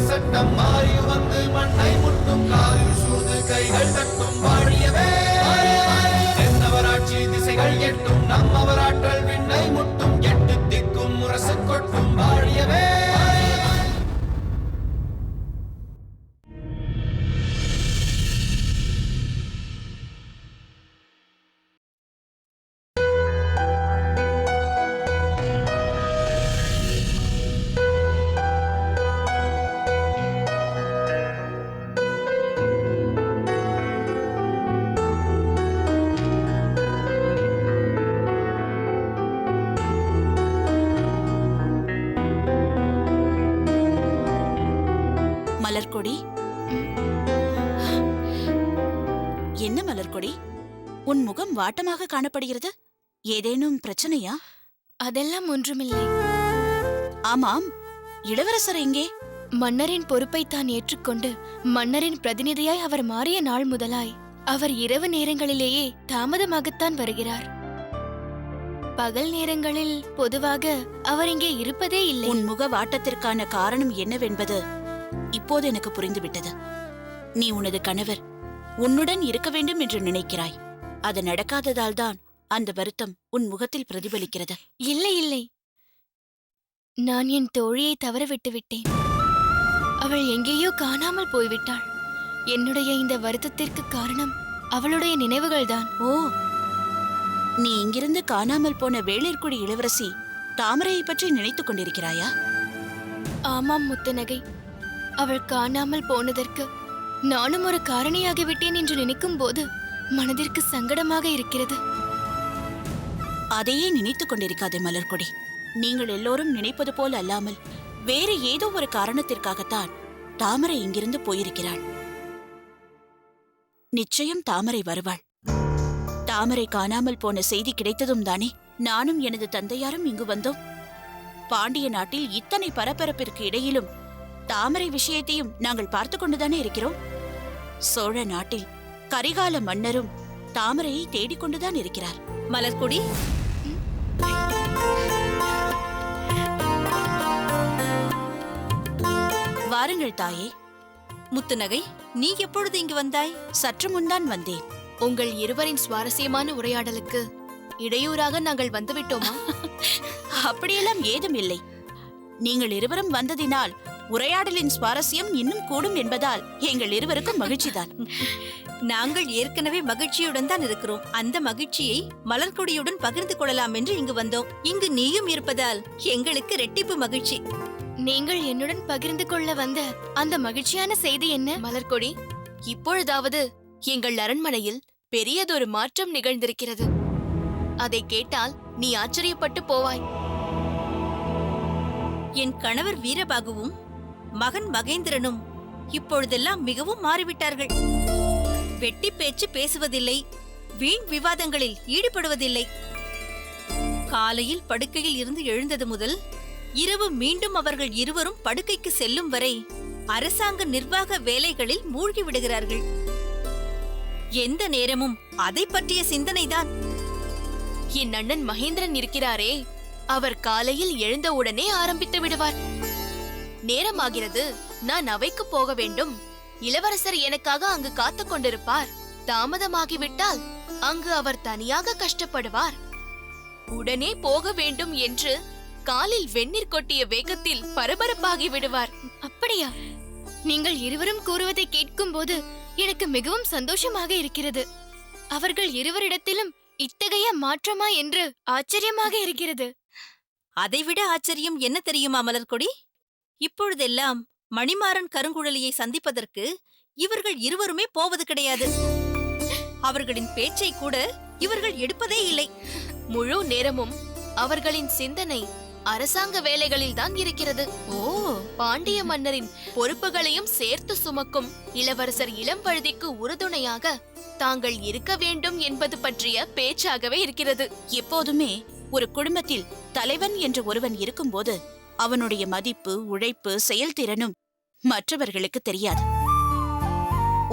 சட்டம் மாறி வந்து மண்ணை முட்டும் காலில் சூழ்ந்து கைகள் தட்டும் வாழியவே தென்னவராட்சி திசைகள் எட்டும் நம்மவராற்றல் விண்ணை முட்டும் எட்டு திக்கும் முரசு கொட்டும் வாழியவே. மலர்கொடி, என்ன மலர்கொடி, உன் முகம் வாட்டமாக காணப்படுகிறது. ஏதேனும் பிரச்சனையா? அதெல்லாம் ஒன்றுமில்லை. ஆமாம், இளவரசர் எங்கே? மன்னரின் பொறுப்பை தான் ஏற்றுக்கொண்டு மன்னரின் பிரதிநிதியாய் அவர் மாறிய நாள் முதலாய் அவர் இரவு நேரங்களிலேயே தாமதமாகத்தான் வருகிறார். பகல் நேரங்களில் பொதுவாக அவர் இங்கே இருப்பதே இல்லை. உன் முக வாட்டத்திற்கான காரணம் என்னவென்பது இப்போது எனக்கு புரிந்துவிட்டது. நீ உனது கணவர் உன்னுடன் இருக்க வேண்டும் என்று நினைக்கிறாய். அது நடக்காததால் தான் அந்த வருத்தம் உன் முகத்தில் பிரதிபலிக்கிறது. இல்லை இல்லை, நான் என் தோழியை தவற விட்டுவிட்டேன். அவள் எங்கேயோ காணாமல் போய்விட்டாள். என்னுடைய இந்த வருத்தத்திற்கு காரணம் அவளுடைய நினைவுகள்தான். ஓ, நீ இங்கிருந்து காணாமல் போன வேளிர்குடி இளவரசி தாமரையை பற்றி நினைத்துக் கொண்டிருக்கிறாயா? ஆமாம் முத்துநகை, அவள் காணாமல் போனதற்கு நானும் ஒரு காரணியாகிவிட்டேன் என்று நினைக்கும் போது மனதிற்கு சங்கடமாக இருக்கிறது. அதையே நினைத்துக் கொண்டிருக்காதே மலர்கொடி. நீங்கள் எல்லோரும் நினைப்பது போல் அல்லாமல் வேறு ஏதோ ஒரு காரணத்திற்காகத்தான் தாமரை இங்கிருந்து போயிருக்கிறாள். நிச்சயம் தாமரை வருவாள். தாமரை காணாமல் போன செய்தி கிடைத்ததும் தானே நானும் எனது தந்தையாரும் இங்கு வந்தோம். பாண்டிய நாட்டில் இத்தனை பரபரப்பிற்கு இடையிலும் தாமரை விஷயத்தையும் நாங்கள் பார்த்து கொண்டுதானே இருக்கிறோம். சோழ நாட்டில் கரிகால மன்னரும் தாமரையை தேடிக்கொண்டுதான் இருக்கிறார். மலர்கொடி, வாருங்கள் தாயே. முத்துநகை, நீ எப்பொழுது இங்கு வந்தாய்? சற்று முன்தான் வந்தேன். உங்கள் இருவரின் சுவாரஸ்யமான உரையாடலுக்கு இடையூறாக நாங்கள் வந்துவிட்டோமா? அப்படியெல்லாம் ஏதும் இல்லை. நீங்கள் இருவரும் வந்ததினால் உரையாடலின் சுவாரஸ்யம் இன்னும் கூடும் என்பதால் எங்கள் இருவருக்கும் மகிழ்ச்சிதான். நாங்கள் ஏற்கனவே மகிழ்ச்சியுடன் தான் இருக்கிறோம். அந்த மகிழ்ச்சியை மலர்கொடியுடன் பகிர்ந்து கொள்ளலாம் என்று இங்கு வந்தோம். இங்கு நீயும் இருப்பதால் எங்களுக்கு ரெட்டிப்பு மகிழ்ச்சி. நீங்கள் என்னுடன் பகிர்ந்து கொள்ள வந்த அந்த மகிழ்ச்சியான செய்தி என்ன? மலர்கொடி, இப்பொழுதாவது எங்கள் அரண்மனையில் பெரியதொரு மாற்றம் நிகழ்ந்திருக்கிறது. அதை கேட்டால் நீ ஆச்சரியப்பட்டு போவாய். என் கணவர் வீரபாகுவும் மகன் மகேந்திரனும் இப்பொழுதெல்லாம் மிகவும் மாறிவிட்டார்கள். வெட்டி பேச்சு பேசுவதில்லை, வீண் விவாதங்களில் ஈடுபடுவதில்லை. காலையில் படுக்கையில் இருந்து எழுந்தது முதல் இரவு மீண்டும் அவர்கள் இருவரும் படுக்கைக்கு செல்லும் வரை அரசாங்க நிர்வாக வேலைகளில் மூழ்கி விடுகிறார்கள். எந்த நேரமும் அதை பற்றிய சிந்தனைதான். என் அண்ணன் மகேந்திரன் இருக்கிறாரே, அவர் காலையில் எழுந்தவுடனே ஆரம்பித்து விடுவார். நேரமாகிறது, நான் அவைக்கு போக வேண்டும். இளவரசர் எனக்காக அங்கு காத்துக் கொண்டிருப்பார். தாமதமாகிவிட்டால் அங்கு அவர் தனியாக கஷ்டப்படுவார். உடனே போக வேண்டும் என்று காலில் வெந்நீர் கொட்டிய வேகத்தில் பரபரப்பாகி விடுவார். அப்படியா? நீங்கள் இருவரும் கூறுவதை கேட்கும் போது எனக்கு மிகவும் சந்தோஷமாக இருக்கிறது. அவர்கள் இருவரிடத்திலும் இத்தகைய மாற்றமா என்று ஆச்சரியமாக இருக்கிறது. அதைவிட ஆச்சரியம் என்ன தெரியுமா மலர்கொடி? இப்பொழுதெல்லாம் மணிமாறன் கருங்குழலியை சந்திப்பதற்கு இவர்கள் இருவருமே போவது கிடையாது. அவர்களின் பேச்சை கூட இவர்கள் எடுப்பதே இல்லை. முழு நேரமும் அவர்களின் சிந்தனை அரசாங்க வேலைகளில் தான் இருக்கிறது. ஓ, பாண்டிய மன்னரின் பொறுப்புகளையும் சேர்த்து சுமக்கும் இளவரசர் இளம்பழுதிக்கு உறுதுணையாக தாங்கள் இருக்க வேண்டும் என்பது பற்றிய பேச்சாகவே இருக்கிறது. எப்போதுமே ஒரு குடும்பத்தில் தலைவன் என்று ஒருவன் இருக்கும்போது அவனுடைய மதிப்பு, உழைப்பு, செயல்திறனும் மற்றவர்களுக்கு தெரியாது.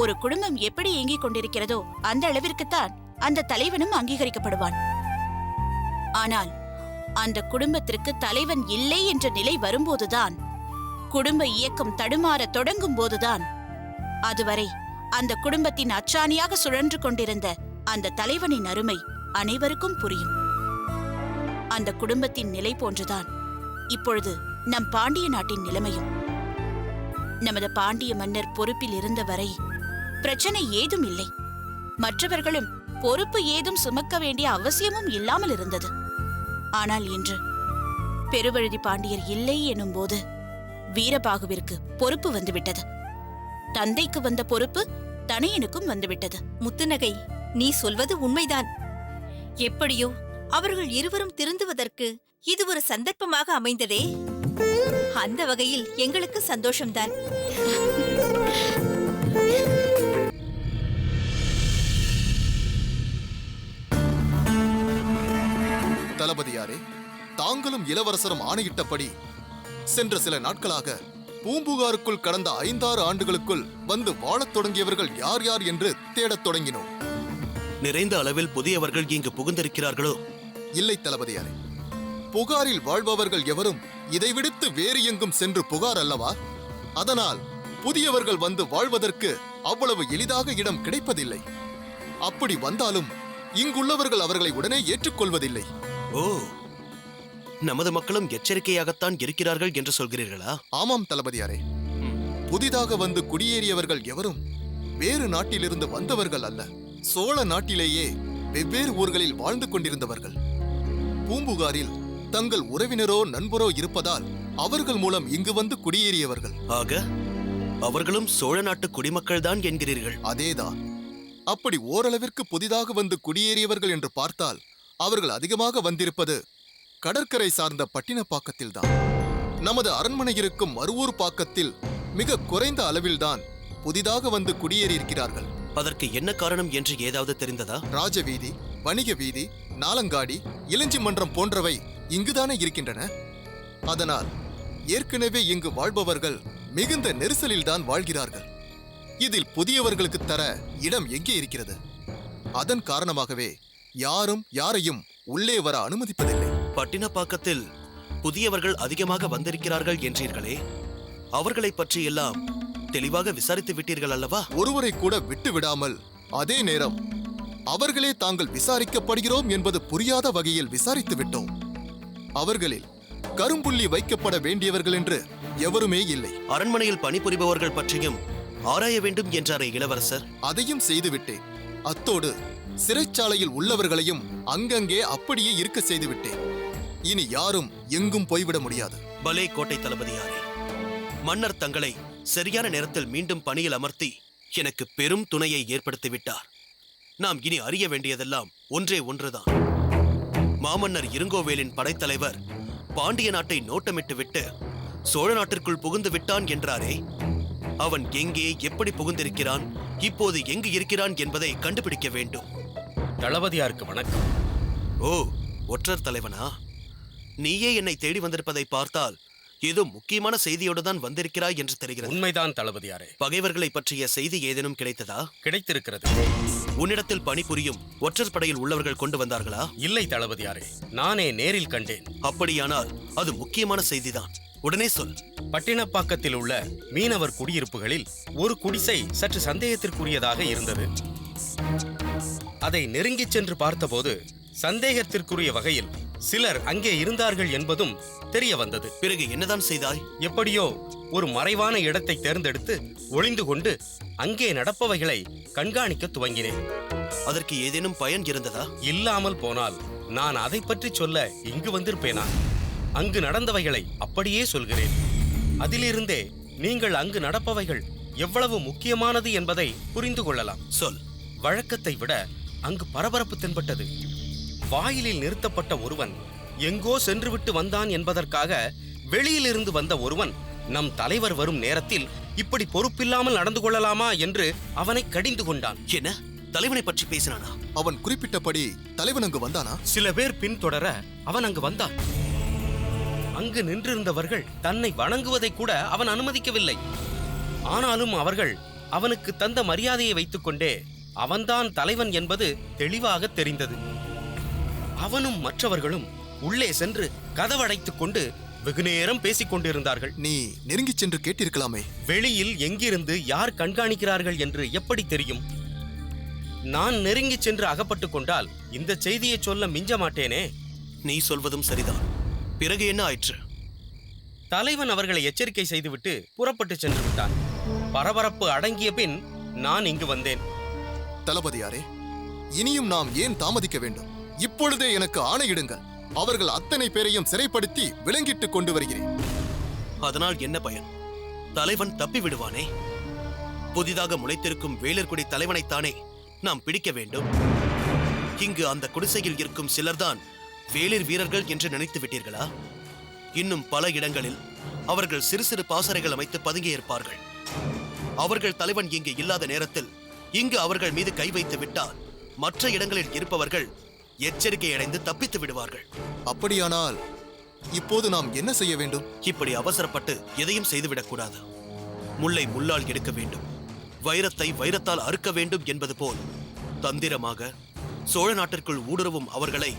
ஒரு குடும்பம் எப்படி இயங்கிக் கொண்டிருக்கிறதோ அந்த அளவிற்குத்தான் அந்த தலைவனும் அங்கீகரிக்கப்படுவான். ஆனால் அந்த குடும்பத்திற்கு தலைவன் இல்லை என்ற நிலை வரும்போதுதான் குடும்ப இயக்கம் தடுமாற தொடங்கும் போதுதான் அதுவரை அந்த குடும்பத்தின் அச்சாணியாக சுழன்று கொண்டிருந்த அந்த தலைவனின் அருமை அனைவருக்கும் புரியும். அந்த குடும்பத்தின் நிலை போன்றுதான் இப்பொழுது நம் பாண்டிய நாட்டின் நிலைமையும். நமது பாண்டிய மன்னர் பொறுப்பில் இருந்தவரை பிரச்சனை ஏதும் இல்லை. மற்றவர்களும் பொறுப்பு ஏதும் சுமக்க வேண்டிய அவசியமும் இல்லாமல் இருந்தது. ஆனால் இன்று பெருவழுதி பாண்டியர் இல்லை எனும் போது வீரபாகுவிற்கு பொறுப்பு வந்துவிட்டது. தந்தைக்கு வந்த பொறுப்பு தனையனுக்கும் வந்துவிட்டது. முத்துநகை, நீ சொல்வது உண்மைதான். எப்படியோ அவர்கள் இருவரும் திருந்துவதற்கு இது ஒரு சந்தர்ப்பமாக அமைந்ததே. அந்த வகையில் எங்களுக்கு சந்தோஷம்தான். தளபதியாரே, தாங்களும் இளவரசரும் ஆணையிட்டபடி சென்ற சில நாட்களாக பூம்புகாருக்குள் கடந்த 5-6 ஆண்டுகளுக்குள் வந்து வாழத் தொடங்கியவர்கள் யார் யார் என்று தேடத் தொடங்கினோம். நிறைந்த அளவில் புதியவர்கள் இங்கு புகுந்திருக்கிறார்களோ? இல்லை தளபதியாரே, புகாரில் வாழ்பவர்கள் எவரும் இதை விடுத்து வேறு எங்கும் சென்று புகார் அல்லவா? அதனால் புதியவர்கள் வந்து வாழ்வதற்கு அவ்வளவு எளிதாக இடம் கிடைப்பதில்லை. அப்படி வந்தாலும் இங்குள்ளவர்கள் அவர்களை உடனே ஏற்றுக்கொள்வதில்லை. ஓ, நமது மக்களும் எச்சரிக்கையாகத்தான் இருக்கிறார்கள் என்று சொல்கிறீர்களா? ஆமாம் தளபதியாரே, புதிதாக வந்து குடியேறியவர்கள் எவரும் வேறு நாட்டிலிருந்து வந்தவர்கள் அல்ல. சோழ நாட்டிலேயே வெவ்வேறு ஊர்களில் வாழ்ந்து கொண்டிருந்தவர்கள். பூம்புகாரில் தங்கள் உறவினரோ நண்பரோ இருப்பதால் அவர்கள் மூலம் இங்கு வந்து குடியேறியவர்கள். ஆக அவர்களும் சோழ நாட்டு குடிமக்கள் தான் என்கிறீர்கள்? அதேதான். அப்படி ஓரளவிற்கு புதிதாக வந்து குடியேறியவர்கள் என்று பார்த்தால் அவர்கள் அதிகமாக வந்திருப்பது கடற்கரை சார்ந்த பட்டினப்பாக்கத்தில்தான். நமது அரண்மனை இருக்கும் மருவூர் பாக்கத்தில் மிக குறைந்த அளவில்தான் புதிதாக வந்து குடியேறியிருக்கிறார்கள். அதற்கு என்ன காரணம் என்று ஏதாவது தெரிந்ததா? ராஜவீதி, வணிக வீதி, நாலங்காடி, இளஞ்சி மன்றம் போன்றவை இங்குதானே இருக்கின்றன. அதனால் ஏற்கனவே இங்கு வாழ்பவர்கள் மிகுந்த நெரிசலில்தான் வாழ்கிறார்கள். இதில் புதியவர்களுக்கு தர இடம் எங்கே இருக்கிறது? அதன் காரணமாகவே யாரும் யாரையும் உள்ளே வர அனுமதிப்பதில்லை. பட்டினப்பாக்கத்தில் புதியவர்கள் அதிகமாக வந்திருக்கிறார்கள் என்றீர்களே, அவர்களை பற்றி எல்லாம் தெளிவாக விசாரித்து விட்டீர்கள் அல்லவா? ஒருவரை கூட விட்டு விடாமல், அதே நேரம் அவர்களே தாங்கள் விசாரிக்கப்படுகிறோம் என்பது புரியாத வகையில் விசாரித்து விட்டோம். அவர்களில் கரும்புள்ளி வைக்கப்பட வேண்டியவர்கள் என்று எவருமே இல்லை. அரண்மனையில் பணிபுரிபவர்கள் பற்றியும் ஆராய வேண்டும் என்றாரே இளவரசர்? அதையும் செய்துவிட்டேன். அத்தோடு சிறைச்சாலையில் உள்ளவர்களையும் அங்கங்கே அப்படியே இருக்க செய்துவிட்டேன். இனி யாரும் எங்கும் போய்விட முடியாது. பலே கோட்டை தளபதியாரே, மன்னர் தங்களை சரியான நேரத்தில் மீண்டும் பணியில் அமர்த்தி எனக்கு பெரும் துணையை ஏற்படுத்திவிட்டார். நாம் இனி அறிய வேண்டியதெல்லாம் ஒன்றே ஒன்றுதான். மாமன்னர் இருங்கோவேலின் படைத்தலைவர் பாண்டிய நாட்டை நோட்டமிட்டு விட்டு சோழ நாட்டிற்குள் புகுந்து விட்டான் என்றாரே, அவன் எங்கே எப்படி புகுந்திருக்கிறான், இப்போது எங்கு இருக்கிறான் என்பதை கண்டுபிடிக்க வேண்டும். தளபதியாருக்கு வணக்கம். ஓ, ஒற்றர் தலைவனா? நீயே என்னை தேடி வந்திருப்பதை பார்த்தால் ஏதோ முக்கியமான செய்தியோடு தான் வந்திருக்கிறாய் என்று தெரிகிறது. உண்மைதான் தளபதியாரே. பகைவர்களை பற்றிய செய்தி ஏதேனும் கிடைத்ததா? கிடைத்திருக்கிறது. உன்னிடத்தில் பணிபுரியும் ஒற்றர் படையில் உள்ளவர்கள் கொண்டு வந்தார்களா? இல்லை தளபதியாரே, நானே நேரில் கண்டேன். அப்படியானால் அது முக்கியமான செய்திதான். உடனே சொல். பட்டினப்பாக்கத்தில் உள்ள மீனவர் குடியிருப்புகளில் ஒரு குடிசை சற்று சந்தேகத்திற்குரியதாக இருந்தது. அதை நெருங்கிச் சென்று பார்த்தபோது சந்தேகத்திற்குரிய வகையில் சிலர் அங்கே இருந்தார்கள் என்பதும் தெரிய வந்தது. பிறகு என்னதான் செய்தாய்? எப்படியோ ஒரு மறைவான இடத்தை தேர்ந்தெடுத்து ஒளிந்து கொண்டு அங்கே நடப்பவைகளை கண்காணிக்க துவங்கினேன். அதற்கு ஏதேனும் பயன் இருந்ததா? இல்லாமல் போனால் நான் அதை பற்றி சொல்ல இங்கு வந்திருப்பேனா? அங்கு நடந்தவைகளை அப்படியே சொல்கிறேன். அதிலிருந்தே நீங்கள் அங்கு நடப்பவைகள் எவ்வளவு முக்கியமானது என்பதை புரிந்து கொள்ளலாம். சொல். வழக்கத்தை விட அங்கு பரபரப்பு தென்பட்டது. வாயிலில் நிறுத்தப்பட்ட ஒருவன் எங்கோ சென்றுவிட்டு வந்தான் என்பதற்காக வெளியிலிருந்து வந்த ஒருவன் நம் தலைவர் வரும் நேரத்தில் இப்படி பொறுப்பில்லாமல் நடந்து கொள்ளலாமா என்று அவனை கடிந்து கொண்டான். என்ன, தலைவனை பற்றி பேசினானா? அவன் குறிப்பிட்டபடி தலைவன் அங்கு வந்தானா? சில பேர் பின்தொடர அவன் அங்கு வந்தான். அங்கு நின்றிருந்தவர்கள் தன்னை வணங்குவதை கூட அவன் அனுமதிக்கவில்லை. ஆனாலும் அவர்கள் அவனுக்கு தந்த மரியாதையை வைத்துக்கொண்டே அவன்தான் தலைவன் என்பது தெளிவாக தெரிந்தது. அவனும் மற்றவர்களும் உள்ளே சென்று கதவடைத்துக் கொண்டு வெகுநேரம் பேசிக் கொண்டிருந்தார்கள். நீ நெருங்கிச் சென்று கேட்டிருக்கலாமே. வெளியில் எங்கிருந்து யார் கண்காணிக்கிறார்கள் என்று எப்படி தெரியும்? நான் நெருங்கிச் சென்று அகப்பட்டுக் கொண்டால் இந்த செய்தியை சொல்ல மிஞ்ச மாட்டேனே. நீ சொல்வதும் சரிதான். பிறகு என்ன ஆயிற்று? தலைவன் அவர்களை எச்சரிக்கை செய்துவிட்டு புறப்பட்டு சென்று விட்டான். பரபரப்பு அடங்கிய பின் நான் இங்கு வந்தேன். தளபதியாரே, இனியும் நாம் ஏன் தாமதிக்க வேண்டும்? இப்பொழுதே எனக்கு ஆணையிடுங்கள். அவர்கள் அத்தனை பேரையும் சிறைப்படுத்தி விலங்கிட்டுக் கொண்டு வருகிறேன். அதனால் என்ன பயன்? தலைவன் தப்பி விடுவானே. புதிதாக முளைத்திருக்கும் வேலர்குடி தலைவனைத்தானே நாம் பிடிக்க வேண்டும். இங்கு அந்த குடிசையில் இருக்கும் சிலர்தான் வேளிர் வீரர்கள் என்று நினைத்து விட்டீர்களா? இன்னும் பல இடங்களில் அவர்கள் சிறு சிறு பாசறைகள் அமைத்து பதுங்கியிருப்பார்கள். அவர்கள் தலைவன் இங்கு இல்லாத நேரத்தில் இங்கு அவர்கள் மீது கை வைத்து விட்டால் மற்ற இடங்களில் இருப்பவர்கள் எச்சரிக்கை அடைந்து தப்பித்து விடுவார்கள். அப்படியானால் இப்போது நாம் என்ன செய்ய வேண்டும்? இப்படி அவசரப்பட்டு எதையும் செய்துவிடக்கூடாது. முல்லை முள்ளால் எடுக்க வேண்டும், வைரத்தை வைரத்தால் அறுக்க வேண்டும் என்பது போல் தந்திரமாக சோழ நாட்டிற்குள் ஊடுருவும் அவர்களை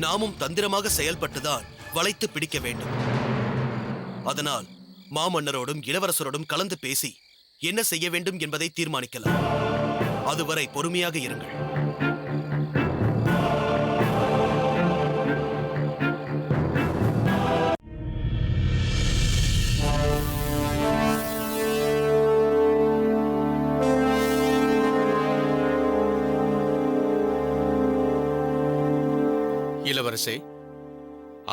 நாமும் தந்திரமாக செயல்பட்டுதான் வளைத்து பிடிக்க வேண்டும். அதனால் மாமன்னரோடும் இளவரசரோடும் கலந்து பேசி என்ன செய்ய வேண்டும் என்பதை தீர்மானிக்கலாம். அதுவரை பொறுமையாக இருங்கள். இளவரசே,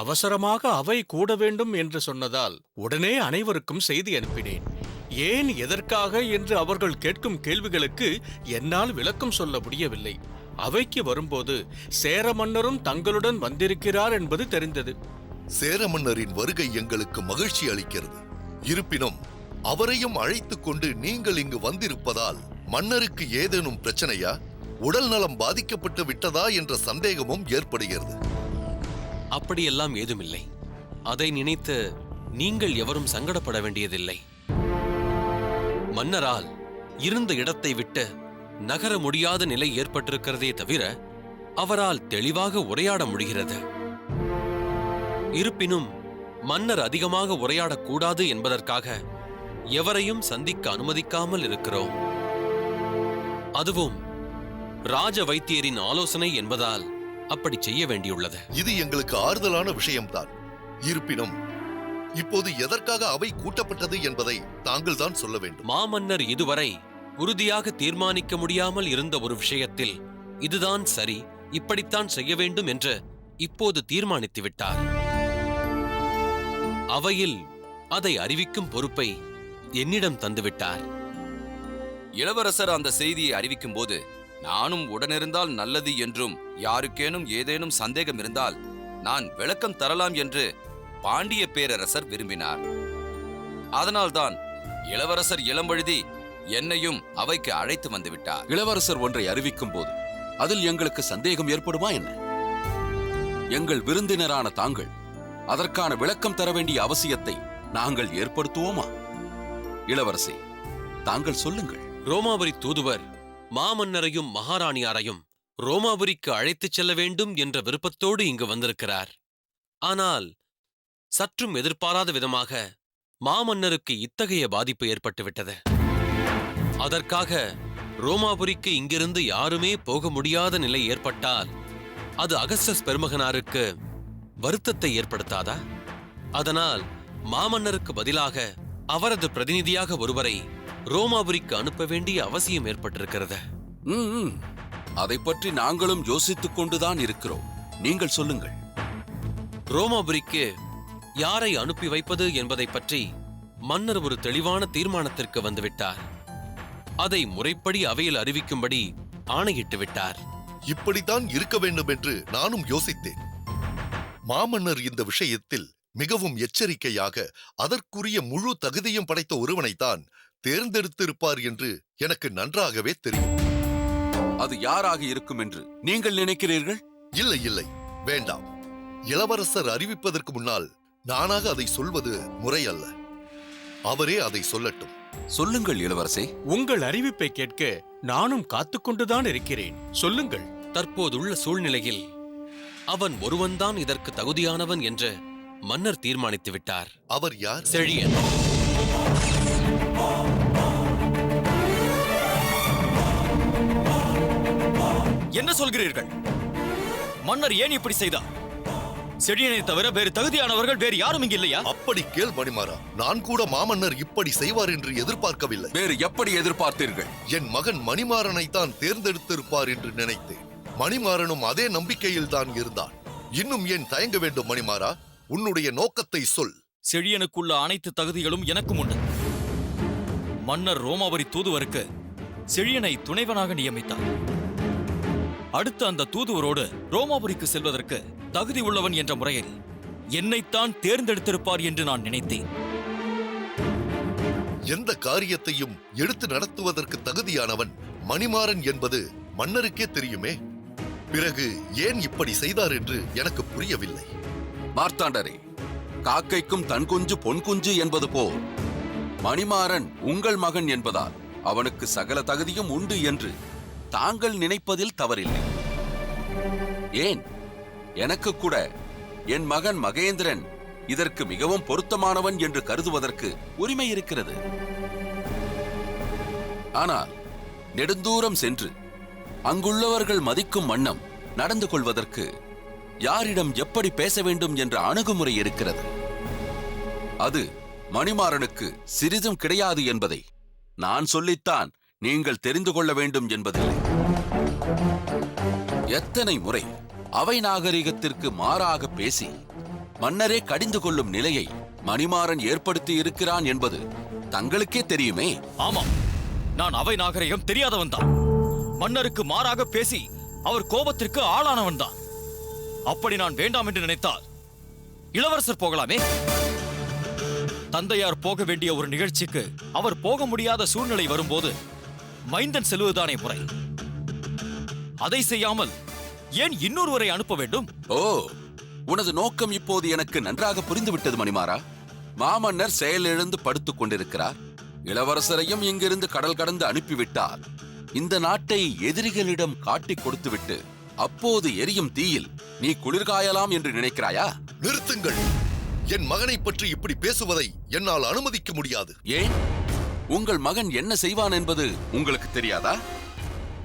அவசரமாக அவை கூட வேண்டும் என்று சொன்னதால் உடனே அனைவருக்கும் செய்தி அனுப்பினேன். ஏன், எதற்காக என்று அவர்கள் கேட்கும் கேள்விகளுக்கு என்னால் விளக்கம் சொல்ல முடியவில்லை. அவைக்கு வரும்போது சேர மன்னரும் தங்களுடன் வந்திருக்கிறார் என்பது தெரிந்தது. சேர மன்னரின் வருகை எங்களுக்கு மகிழ்ச்சி அளிக்கிறது. இருப்பினும் அவரையும் அழைத்துக் கொண்டு நீங்கள் இங்கு வந்திருப்பதால் மன்னருக்கு ஏதேனும் பிரச்சனையா, உடல் நலம் பாதிக்கப்பட்டு விட்டதா என்ற சந்தேகமும் ஏற்படுகிறது. அப்படியெல்லாம் ஏதுமில்லை. அதை நினைத்து நீங்கள் எவரும் சங்கடப்பட வேண்டியதில்லை. மன்னரால் இருந்த இடத்தை விட்டு நகர முடியாத நிலை ஏற்பட்டிருக்கிறதே தவிர அவரால் தெளிவாக உரையாட முடிகிறது. இருப்பினும் மன்னர் அதிகமாக உரையாடக்கூடாது என்பதற்காக எவரையும் சந்திக்க அனுமதிக்காமல் இருக்கிறோம். அதுவும் ராஜ வைத்தியரின் ஆலோசனை என்பதால் அப்படி செய்ய வேண்டியுள்ளது. இது எங்களுக்கு ஆறுதலான விஷயம்தான். இருப்பினும் இப்போது எதற்காக அவை கூட்டப்பட்டது என்பதை தாங்கள் தான் சொல்ல வேண்டும். மாமன்னர் இதுவரை உறுதியாக தீர்மானிக்க முடியாமல் இருந்த ஒரு விஷயத்தில் இதுதான் சரி, இப்படித்தான் செய்ய வேண்டும் என்று இப்போது தீர்மானித்து விட்டார். அவையில் அதை அறிவிக்கும் பொறுப்பை என்னிடம் தந்துவிட்டார். இளவரசர் அந்த செய்தியை அறிவிக்கும் போது நானும் உடனிருந்தால் நல்லது என்றும், யாருக்கேனும் ஏதேனும் சந்தேகம் இருந்தால் நான் விளக்கம் தரலாம் என்று பாண்டிய பேரரசர் விரும்பினார். அதனால்தான் இளவரசர் இளம்பழுதி என்னையும் அவைக்கு அழைத்து வந்துவிட்டார். இளவரசர் ஒன்றை அறிவிக்கும் போது அதில் எங்களுக்கு சந்தேகம் ஏற்படுமா என்ன? எங்கள் விருந்தினரான தாங்கள் அதற்கான விளக்கம் தர வேண்டிய அவசியத்தை நாங்கள் ஏற்படுத்துவோமா? இளவரசே, தாங்கள் சொல்லுங்கள். ரோமாபுரி தூதுவர் மாமன்னரையும் மகாராணியாரையும் ரோமாபுரிக்கு அழைத்துச் செல்ல வேண்டும் என்ற விருப்பத்தோடு இங்கு வந்திருக்கிறார். ஆனால் சற்றும் எதிர்பாராத விதமாக மாமன்னருக்கு இத்தகைய பாதிப்பு ஏற்பட்டுவிட்டது. அதற்காக ரோமாபுரிக்கு இங்கிருந்து யாருமே போக முடியாத நிலை ஏற்பட்டால் அது அகஸ்டஸ் பெருமகனாருக்கு வருத்தத்தை ஏற்படுத்தாதா? அதனால் மாமன்னருக்கு பதிலாக அவரது பிரதிநிதியாக ஒருவரை ரோமாபுரிக்கு அனுப்ப வேண்டிய அவசியம் ஏற்பட்டிருக்கிறது. அதை பற்றி நாங்களும் யோசித்துக் கொண்டுதான் இருக்கிறோம். நீங்கள் சொல்லுங்கள். ரோமாபுரிக்கு யாரை அனுப்பி வைப்பது என்பதை பற்றி மன்னர் ஒரு தெளிவான தீர்மானத்திற்கு வந்துவிட்டார். அதை முறைப்படி அவையில் அறிவிக்கும்படி ஆணையிட்டு விட்டார். இப்படித்தான் இருக்க வேண்டும் என்று நானும் யோசித்தேன். மாமன்னர் இந்த விஷயத்தில் மிகவும் எச்சரிக்கையாக அதற்குரிய முழு தகுதியும் படைத்த ஒருவனைத்தான் தேர்ந்தெடுத்திருப்பார் என்று எனக்கு நன்றாகவே தெரியும். அது யாராக இருக்கும் என்று நீங்கள் நினைக்கிறீர்கள்? இல்லை இல்லை, வேண்டாம். இளவரசர் அறிவிப்பதற்கு முன்னால் நானாக அதை சொல்வது முறையல்ல. அவரே அதை சொல்லட்டும். சொல்லுங்கள் இளவரசே. உங்கள் அறிவிப்பை கேட்க நானும் காத்துக்கொண்டுதான் இருக்கிறேன். சொல்லுங்கள். தற்போதுள்ள சூழ்நிலையில் அவன் ஒருவன்தான் இதற்கு தகுதியானவன் என்று மன்னர் தீர்மானித்து விட்டார். அவர் யார்? செழியன். என்ன சொல்கிறீர்கள்? மன்னர் ஏன் இப்படி செய்தார்? செழியனை தவிர வேறு தகுதியானவர்கள் வேறு யாரும் இங்கு இல்லையா? அப்படி கேள் மணிமாறா. நான் கூட மாமன்னர் இப்படி செய்வார் என்று எதிர்பார்க்கவில்லை. வேறு எப்படி எதிர்பார்த்தீர்கள்? என் மகன் மணிமாறனை தான் தேர்ந்தெடுத்திருப்பார் என்று நினைத்தேன். மணிமாறனும் அதே நம்பிக்கையில் தான் இருந்தான். இன்னும் ஏன் தயங்க வேண்டும் மணிமாறா? உன்னுடைய நோக்கத்தை சொல். செழியனுக்குள்ள அனைத்து தகுதிகளும் எனக்கும் உண்டு. மன்னர் ரோமாபுரி தூதுவருக்கு செழியனை துணைவனாக நியமித்தார். அடுத்து அந்த தூதுவரோடு ரோமாபுரிக்கு செல்வதற்கு தகுதி உள்ளவன் என்ற முறையில் என்னைத்தான் தேர்ந்தெடுத்திருப்பார் என்று நான் நினைத்தேன். எந்த காரியத்தையும் எடுத்து நடத்துவதற்கு தகுதியானவன் மணிமாறன் என்பது மன்னருக்கே தெரியுமே. பிறகு ஏன் இப்படி செய்தார் என்று எனக்கு புரியவில்லை. மார்த்தாண்டரே, காக்கைக்கும் தன் குஞ்சு பொன் குஞ்சு என்பது போல் மணிமாறன் உங்கள் மகன் என்பதால் அவனுக்கு சகல தகுதியும் உண்டு என்று தாங்கள் நினைப்பதில் தவறில்லை. ஏன், எனக்கு கூட என் மகன் மகேந்திரன் இதற்கு மிகவும் பொருத்தமானவன் என்று கருதுவதற்கு உரிமை இருக்கிறது. ஆனால் நெடுந்தூரம் சென்று அங்குள்ளவர்கள் மதிக்கும் வண்ணம் நடந்து கொள்வதற்கு யாரிடம் எப்படி பேச வேண்டும் என்ற அணுகுமுறை இருக்கிறது. அது மணிமாறனுக்கு சிறிதும் கிடையாது என்பதை நான் சொல்லித்தான் நீங்கள் தெரிந்து கொள்ள வேண்டும் என்பதில்லை. எத்தனை முறை அவை நாகரிகத்திற்கு மாறாக பேசி மன்னரே கடிந்து கொள்ளும் நிலையை மணிமாறன் ஏற்படுத்தி இருக்கிறான் என்பது தங்களுக்கே தெரியுமே. ஆமாம், நான் அவை நாகரிகம் தெரியாதவன் தான். மன்னருக்கு மாறாக பேசி அவர் கோபத்திற்கு ஆளானவன் தான். அப்படி நான் வேண்டாம் என்று நினைத்தால் இளவரசர் போகலாமே. தந்தையார் போக வேண்டிய ஒரு நிகழ்ச்சிக்கு அவர் போக முடியாத சூழ்நிலை வரும்போது மைந்தன் செல்வதுதானே முறை. அதை செய்யாமல் ஏன் இன்னொருவரை அனுப்ப வேண்டும்? ஓ, உனது நோக்கம் இப்போது எனக்கு நன்றாக புரிந்துவிட்டது மணிமாறா. மாமன்னர் செயலிழந்து படுத்துக் கொண்டிருக்கிறார். இளவரசரையும் இங்கிருந்து கடல் கடந்து அனுப்பிவிட்டார். இந்த நாட்டை எதிரிகளிடம் காட்டிக் கொடுத்துவிட்டு அப்போது எரியும் தீயில் நீ குளிர்காயலாம் என்று நினைக்கிறாயா? நிறுத்துங்கள். என் மகனை பற்றி இப்படி பேசுவதை என்னால் அனுமதிக்க முடியாது. ஏன், உங்கள் மகன் என்ன செய்வான் என்பது உங்களுக்கு தெரியாதா?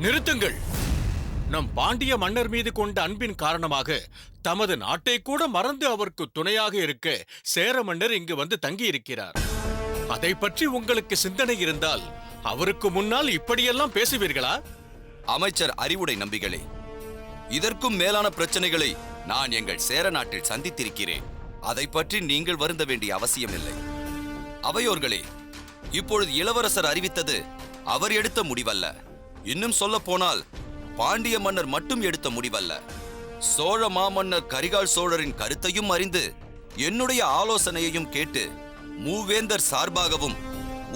நிறுத்துங்கள். நம் பாண்டிய மன்னர் மீது கொண்ட அன்பின் காரணமாக தமது நாட்டை கூட மறந்து அவருக்கு துணையாக இருக்க சேர மன்னர் இங்கு வந்து தங்கியிருக்கிறார். அதை பற்றி உங்களுக்கு சிந்தனை இருந்தால் அவருக்கு முன்னால் இப்படியெல்லாம் பேசுவீர்களா? அமைச்சர் அறிவுடை நம்பிகளே, இதற்கும் மேலான பிரச்சனைகளை நான் எங்கள் சேர நாட்டில் சந்தித்திருக்கிறேன். அதை பற்றி நீங்கள் வருந்த வேண்டிய அவசியமில்லை. அவையோர்களே, இப்பொழுது இளவரசர் அறிவித்தது அவர் எடுத்த முடிவல்ல. இன்னும் சொல்ல போனால் பாண்டிய மன்னர் மட்டும் எடுத்த முடிவல்ல. சோழ மாமன்னர் கரிகால் சோழரின் கருத்தையும் அறிந்து என்னுடைய ஆலோசனையையும் கேட்டு மூவேந்தர் சார்பாகவும்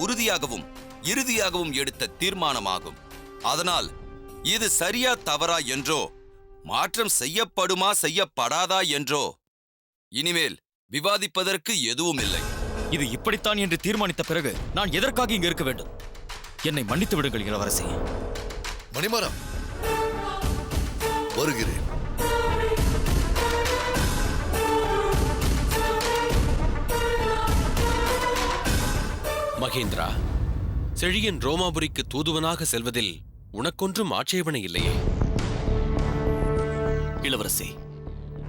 உறுதியாகவும் இறுதியாகவும் எடுத்த தீர்மானமாகும். அதனால் இது சரியா தவறா என்றோ, மாற்றம் செய்யப்படுமா செய்யப்படாதா என்றோ இனிமேல் விவாதிப்பதற்கு எதுவும் இல்லை. இது இப்படித்தான் என்று தீர்மானித்த பிறகு நான் எதற்காக இங்கு இருக்க வேண்டும்? என்னை மன்னித்து விடுங்கள் இளவரசி. மணிமாறா, வருகிறேன். மகேந்திரா, செழியன் ரோமாபுரிக்கு தூதுவனாக செல்வதில் உனக்கொன்றும் ஆட்சேபனை இல்லையே? இளவரசி,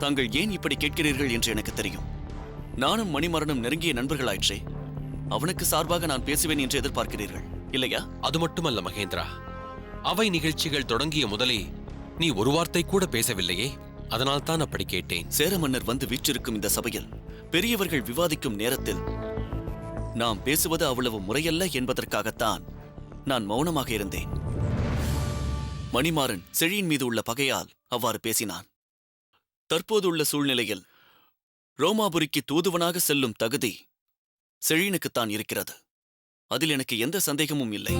தாங்கள் ஏன் இப்படி கேட்கிறீர்கள் என்று எனக்கு தெரியும். நானும் மணிமாறனும் நெருங்கிய நண்பர்களாயிற்றே. அவனுக்கு சார்பாக நான் பேசுவேன் என்று எதிர்பார்க்கிறீர்கள் இல்லையா? அது மட்டுமல்ல மகேந்திரா, அவை நிகழ்ச்சிகள் தொடங்கிய முதலே நீ ஒரு வார்த்தை கூட பேசவில்லையே. அதனால் தான் அப்படி கேட்டேன். சேர மன்னர் வந்து வீற்றிருக்கும் இந்த சபையில் பெரியவர்கள் விவாதிக்கும் நேரத்தில் நாம் பேசுவது அவ்வளவு முறையல்ல என்பதற்காகத்தான் நான் மௌனமாக இருந்தேன். மணிமாறன் செழியின் மீது உள்ள பகையால் அவ்வாறு பேசினான். தற்போதுள்ள சூழ்நிலையில் ரோமாபுரிக்கு தூதுவனாக செல்லும் தகுதி செழியனுக்குத்தான் இருக்கிறது. அதில் எனக்கு எந்த சந்தேகமும் இல்லை.